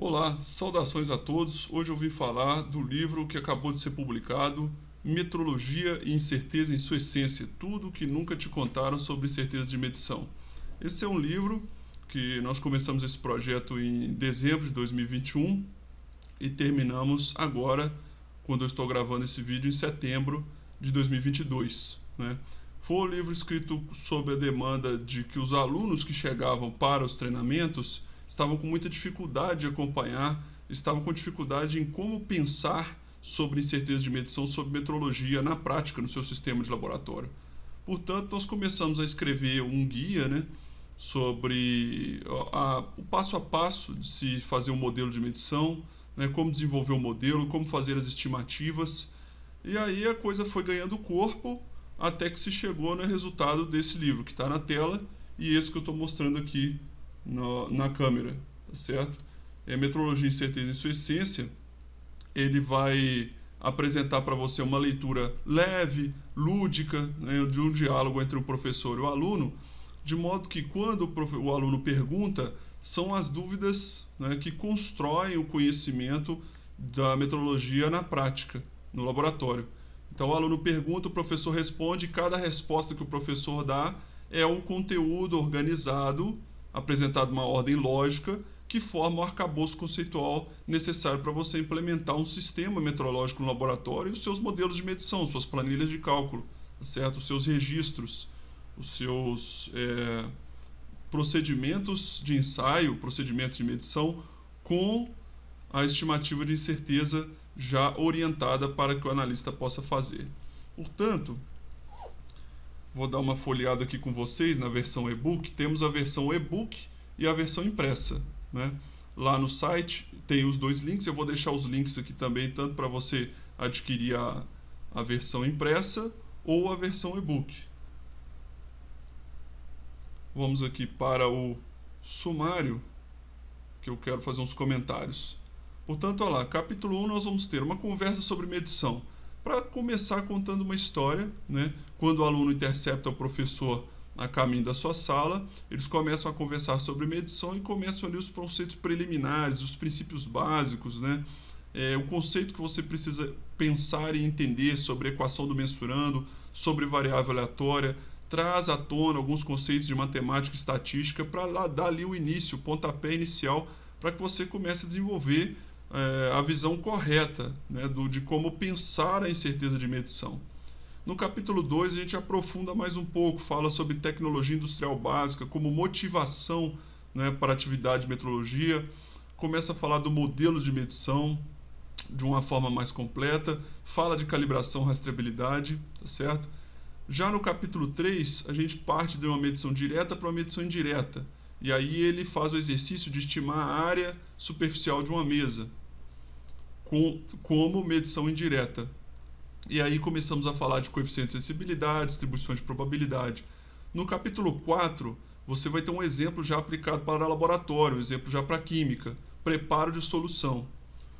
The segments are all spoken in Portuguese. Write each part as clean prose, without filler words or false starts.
Olá, saudações a todos. Hoje eu vim falar do livro que acabou de ser publicado, Metrologia e Incerteza em Sua Essência, tudo que nunca te contaram sobre incerteza de medição. Esse é um livro que nós começamos esse projeto em dezembro de 2021 e terminamos agora, quando eu estou gravando esse vídeo, em setembro de 2022, né? Foi um livro escrito sob a demanda de que os alunos que chegavam para os treinamentos estavam com muita dificuldade de acompanhar, estavam com dificuldade em como pensar sobre incerteza de medição, sobre metrologia na prática no seu sistema de laboratório. Portanto, nós começamos a escrever um guia, né, sobre o passo a passo de se fazer um modelo de medição, né, como desenvolver o modelo, como fazer as estimativas. E aí a coisa foi ganhando corpo até que se chegou no resultado desse livro, que está na tela, e esse que eu estou mostrando aqui na câmera, tá certo? Metrologia e Incerteza em Sua Essência. Ele vai apresentar para você uma leitura leve, lúdica, né, de um diálogo entre o professor e o aluno, de modo que quando o aluno pergunta, são as dúvidas, né, que constroem o conhecimento da metrologia na prática, no laboratório. Então o aluno pergunta, o professor responde, e cada resposta que o professor dá é um conteúdo organizado, apresentado uma ordem lógica, que forma o arcabouço conceitual necessário para você implementar um sistema metrológico no laboratório e os seus modelos de medição, suas planilhas de cálculo, certo? Os seus registros, os seus procedimentos de ensaio, procedimentos de medição, com a estimativa de incerteza já orientada para que o analista possa fazer. Portanto, vou dar uma folheada aqui com vocês na versão e-book. Temos a versão e-book e a versão impressa, né? Lá no site tem os dois links. Eu vou deixar os links aqui também, tanto para você adquirir a versão impressa ou a versão e-book. Vamos aqui para o sumário, que eu quero fazer uns comentários. Portanto, olha lá, capítulo 1 nós vamos ter uma conversa sobre medição. Para começar contando uma história, né? Quando o aluno intercepta o professor a caminho da sua sala, eles começam a conversar sobre medição e começam ali os conceitos preliminares, os princípios básicos, né? O conceito que você precisa pensar e entender sobre equação do mensurando, sobre variável aleatória, traz à tona alguns conceitos de matemática e estatística para dar ali o início, o pontapé inicial, para que você comece a desenvolver a visão correta, né, de como pensar a incerteza de medição. No capítulo 2 a gente aprofunda mais um pouco, fala sobre tecnologia industrial básica, como motivação, né, para a atividade de metrologia, começa a falar do modelo de medição de uma forma mais completa, fala de calibração, rastreabilidade, tá certo? Já no capítulo 3 a gente parte de uma medição direta para uma medição indireta, e aí ele faz o exercício de estimar a área superficial de uma mesa, como medição indireta. E aí começamos a falar de coeficientes de sensibilidade, distribuições de probabilidade. No capítulo 4, você vai ter um exemplo já aplicado para laboratório, um exemplo já para química, preparo de solução.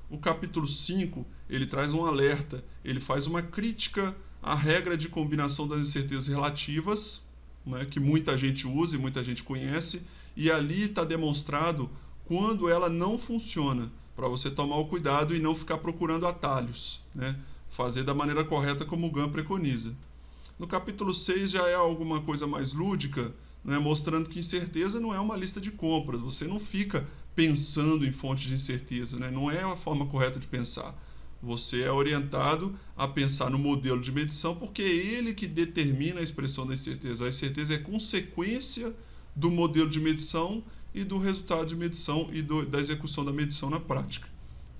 O capítulo 5, ele traz um alerta, ele faz uma crítica à regra de combinação das incertezas relativas, né, que muita gente usa e muita gente conhece, e ali está demonstrado quando ela não funciona, para você tomar o cuidado e não ficar procurando atalhos, né? Fazer da maneira correta como o GAN preconiza. No capítulo 6 já é alguma coisa mais lúdica, né? Mostrando que incerteza não é uma lista de compras, você não fica pensando em fontes de incerteza, né? Não é a forma correta de pensar. Você é orientado a pensar no modelo de medição, porque é ele que determina a expressão da incerteza. A incerteza é consequência do modelo de medição e do resultado de medição e da execução da medição na prática,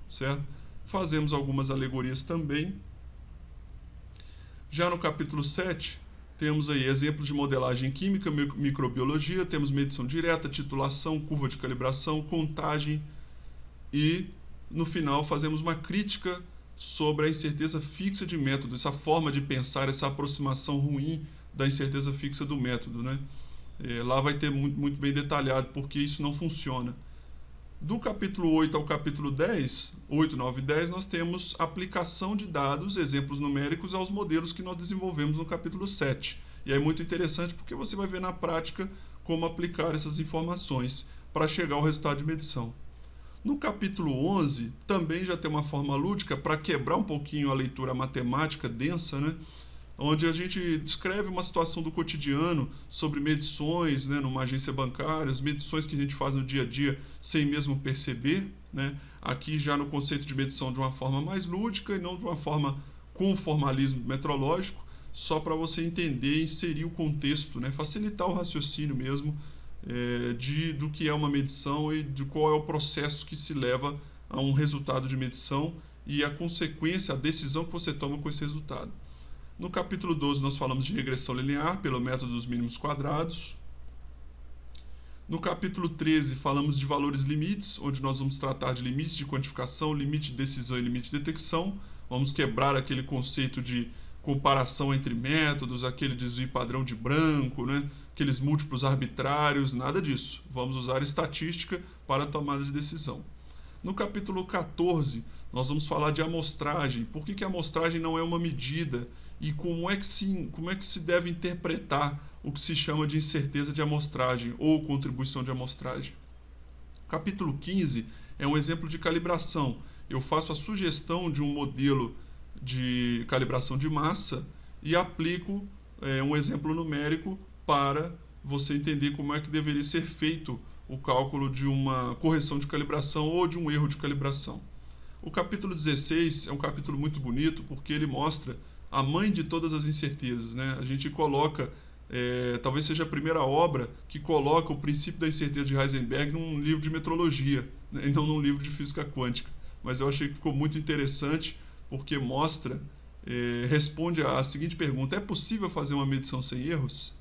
certo? Fazemos algumas alegorias também. Já no capítulo 7, temos aí exemplos de modelagem química, microbiologia, temos medição direta, titulação, curva de calibração, contagem e, no final, fazemos uma crítica sobre a incerteza fixa de método, essa forma de pensar, essa aproximação ruim da incerteza fixa do método, né? Lá vai ter muito bem detalhado porque isso não funciona. Do capítulo 8 ao capítulo 10, 8, 9 e 10, nós temos aplicação de dados, exemplos numéricos, aos modelos que nós desenvolvemos no capítulo 7. E é muito interessante porque você vai ver na prática como aplicar essas informações para chegar ao resultado de medição. No capítulo 11, também já tem uma forma lúdica para quebrar um pouquinho a leitura matemática densa, né? Onde a gente descreve uma situação do cotidiano sobre medições, né, numa agência bancária, as medições que a gente faz no dia a dia sem mesmo perceber, né? Aqui já no conceito de medição de uma forma mais lúdica e não de uma forma com formalismo metrológico, só para você entender e inserir o contexto, né? Facilitar o raciocínio mesmo do que é uma medição e de qual é o processo que se leva a um resultado de medição e a consequência, a decisão que você toma com esse resultado. No capítulo 12 nós falamos de regressão linear pelo método dos mínimos quadrados. No capítulo 13 falamos de valores limites, onde nós vamos tratar de limites de quantificação, limite de decisão e limite de detecção. Vamos quebrar aquele conceito de comparação entre métodos, aquele desvio padrão de branco, né? Aqueles múltiplos arbitrários, nada disso. Vamos usar estatística para a tomada de decisão. No capítulo 14, nós vamos falar de amostragem. Por que a amostragem não é uma medida? E como é que se deve interpretar o que se chama de incerteza de amostragem ou contribuição de amostragem. Capítulo 15 é um exemplo de calibração. Eu faço a sugestão de um modelo de calibração de massa e aplico um exemplo numérico para você entender como é que deveria ser feito o cálculo de uma correção de calibração ou de um erro de calibração. O capítulo 16 é um capítulo muito bonito porque ele mostra a mãe de todas as incertezas, né? A gente coloca, talvez seja a primeira obra que coloca o princípio da incerteza de Heisenberg num livro de metrologia, né? E não num livro de física quântica. Mas eu achei que ficou muito interessante porque mostra, responde à seguinte pergunta: é possível fazer uma medição sem erros?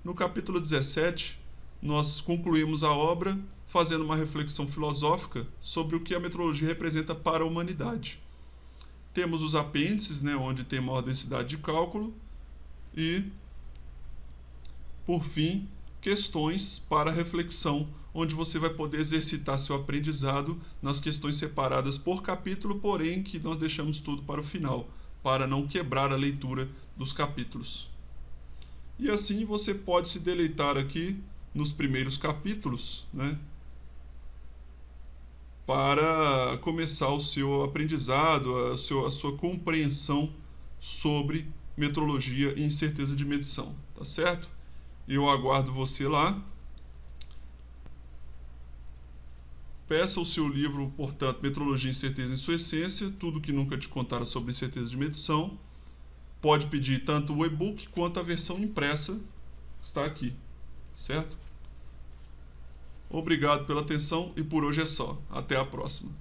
No capítulo 17, nós concluímos a obra fazendo uma reflexão filosófica sobre o que a metrologia representa para a humanidade. Temos os apêndices, né, onde tem maior densidade de cálculo, e, por fim, questões para reflexão, onde você vai poder exercitar seu aprendizado nas questões separadas por capítulo, porém que nós deixamos tudo para o final, para não quebrar a leitura dos capítulos. E assim você pode se deleitar aqui nos primeiros capítulos, né, para começar o seu aprendizado, a sua compreensão sobre metrologia e incerteza de medição, tá certo? Eu aguardo você lá. Peça o seu livro, portanto, Metrologia e Incerteza em Sua Essência, tudo que nunca te contaram sobre incerteza de medição. Pode pedir tanto o e-book quanto a versão impressa, está aqui, certo? Obrigado pela atenção e por hoje é só. Até a próxima.